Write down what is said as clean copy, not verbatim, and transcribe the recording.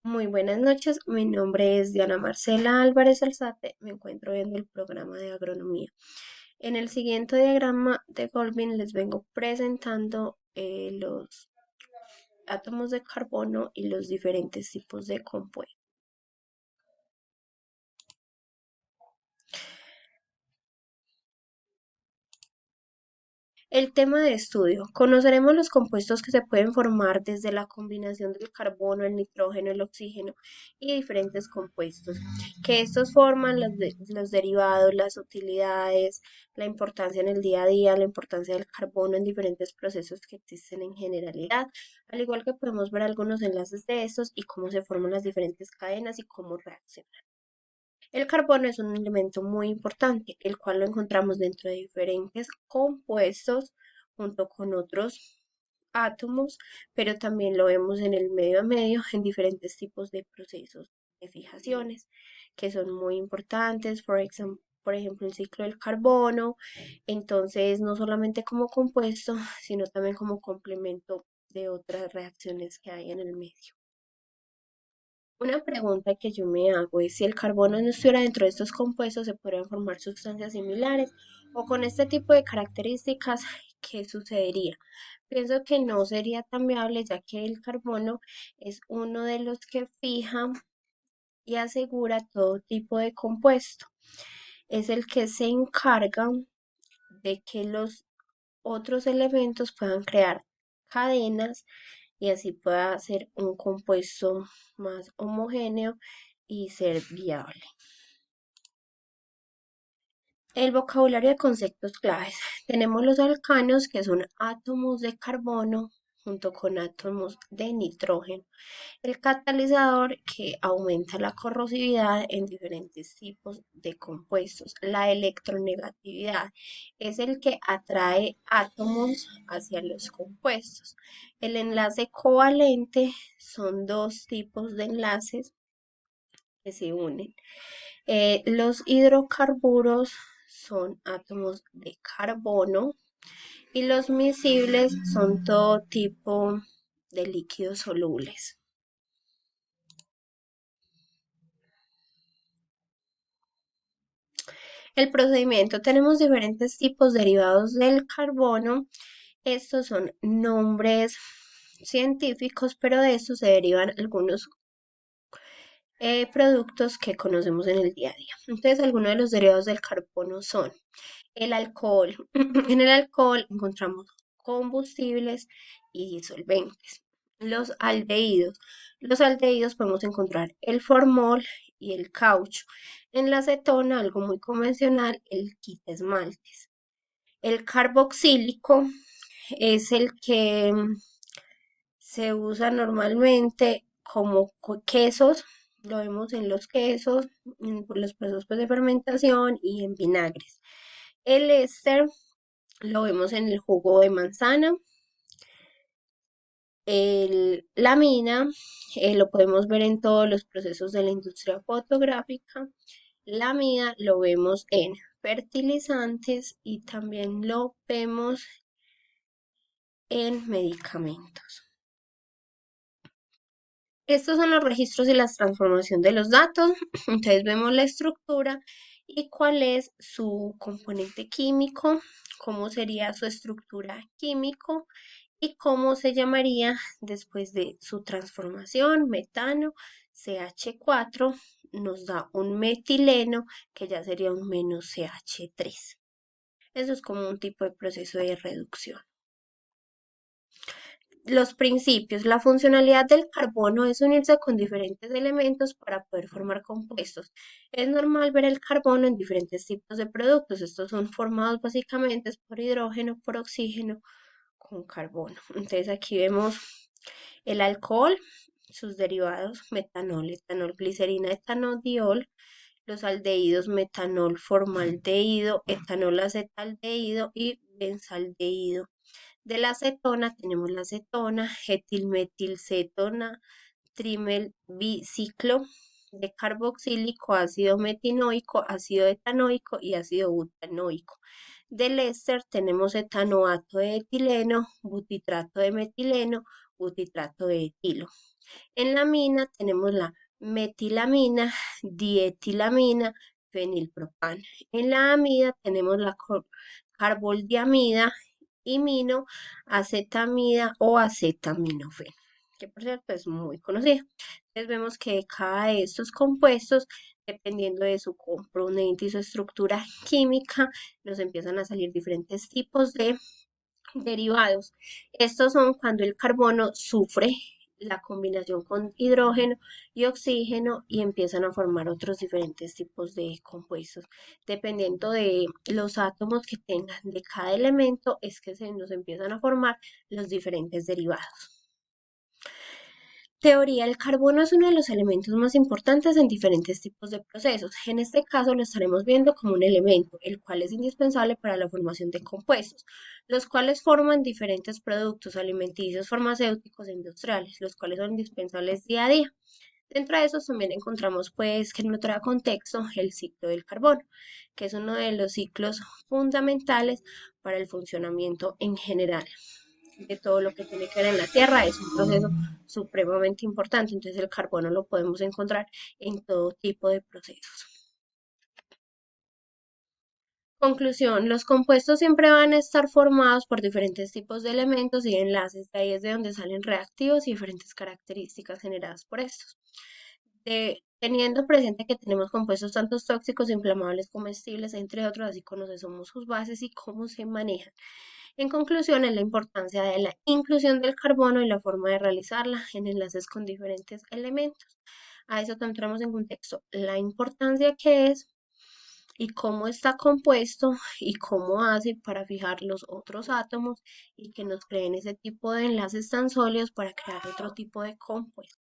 Muy buenas noches, mi nombre es Diana Marcela Álvarez Alzate, me encuentro viendo el programa de agronomía. En el siguiente diagrama de Golbin les vengo presentando los átomos de carbono y los diferentes tipos de compuestos. El tema de estudio. Conoceremos los compuestos que se pueden formar desde la combinación del carbono, el nitrógeno, el oxígeno y diferentes compuestos. Que estos forman los derivados, las utilidades, la importancia en el día a día, la importancia del carbono en diferentes procesos que existen en generalidad, al igual que podemos ver algunos enlaces de estos y cómo se forman las diferentes cadenas y cómo reaccionan. El carbono es un elemento muy importante, el cual lo encontramos dentro de diferentes compuestos junto con otros átomos, pero también lo vemos en el medio a medio en diferentes tipos de procesos de fijaciones que son muy importantes, por ejemplo, el ciclo del carbono, entonces no solamente como compuesto, sino también como complemento de otras reacciones que hay en el medio. Una pregunta que yo me hago es si el carbono no estuviera dentro de estos compuestos, se podrían formar sustancias similares o con este tipo de características, ¿qué sucedería? Pienso que no sería tan viable ya que el carbono es uno de los que fija y asegura todo tipo de compuesto. Es el que se encarga de que los otros elementos puedan crear cadenas y así pueda ser un compuesto más homogéneo y ser viable. El vocabulario de conceptos claves. Tenemos los alcanos, que son átomos de carbono junto con átomos de nitrógeno. El catalizador, que aumenta la corrosividad en diferentes tipos de compuestos. La electronegatividad es el que atrae átomos hacia los compuestos. El enlace covalente son dos tipos de enlaces que se unen. Los hidrocarburos son átomos de carbono y los miscibles son todo tipo de líquidos solubles. El procedimiento, tenemos diferentes tipos derivados del carbono. Estos son nombres científicos, pero de estos se derivan algunos productos que conocemos en el día a día. Entonces, algunos de los derivados del carbono son el alcohol. En el alcohol encontramos combustibles y disolventes. Los aldehídos. Los aldehídos podemos encontrar el formol y el caucho. En la acetona, algo muy convencional, el quita esmaltes. El carboxílico es el que se usa normalmente como quesos, lo vemos en los quesos, en los procesos pues, de fermentación y en vinagres. El éster lo vemos en el jugo de manzana. La mina lo podemos ver en todos los procesos de la industria fotográfica. La mina lo vemos en fertilizantes y también lo vemos en medicamentos. Estos son los registros y la transformación de los datos. Entonces vemos la estructura y cuál es su componente químico, cómo sería su estructura químico y cómo se llamaría después de su transformación. Metano, CH4, nos da un metileno que ya sería un menos CH3. Eso es como un tipo de proceso de reducción. Los principios. La funcionalidad del carbono es unirse con diferentes elementos para poder formar compuestos. Es normal ver el carbono en diferentes tipos de productos. Estos son formados básicamente por hidrógeno, por oxígeno, con carbono. Entonces aquí vemos el alcohol, sus derivados, metanol, etanol, glicerina, etanodiol, los aldehídos, metanol, formaldehído, etanol acetaldehído y benzaldehído. De la acetona tenemos la acetona, etilmetilcetona, trimel biciclo de carboxílico, ácido metinoico, ácido etanoico y ácido butanoico. Del éster tenemos etanoato de etileno, butitrato de metileno, butitrato de etilo. En la amina tenemos la metilamina, dietilamina, fenilpropano. En la amida tenemos la carboldiamida, imino, acetamida o acetaminofén, que por cierto es muy conocida. Entonces vemos que cada de estos compuestos, dependiendo de su componente y su estructura química, nos empiezan a salir diferentes tipos de derivados. Estos son cuando el carbono sufre la combinación con hidrógeno y oxígeno y empiezan a formar otros diferentes tipos de compuestos. Dependiendo de los átomos que tengan de cada elemento, es que se nos empiezan a formar los diferentes derivados. Teoría: el carbono es uno de los elementos más importantes en diferentes tipos de procesos. En este caso lo estaremos viendo como un elemento, el cual es indispensable para la formación de compuestos, los cuales forman diferentes productos alimenticios, farmacéuticos e industriales, los cuales son indispensables día a día. Dentro de esos también encontramos pues que en otro contexto el ciclo del carbono, que es uno de los ciclos fundamentales para el funcionamiento en general de todo lo que tiene que ver en la Tierra. Es un proceso supremamente importante, entonces el carbono lo podemos encontrar en todo tipo de procesos. Conclusión: los compuestos siempre van a estar formados por diferentes tipos de elementos y enlaces, de ahí es de donde salen reactivos y diferentes características generadas por estos. Teniendo presente que tenemos compuestos tanto tóxicos, inflamables, comestibles, entre otros, así conocemos sus bases y cómo se manejan. En conclusión, es la importancia de la inclusión del carbono y la forma de realizarla en enlaces con diferentes elementos. A eso entramos en contexto la importancia que es y cómo está compuesto y cómo hace para fijar los otros átomos y que nos creen ese tipo de enlaces tan sólidos para crear otro tipo de compuestos.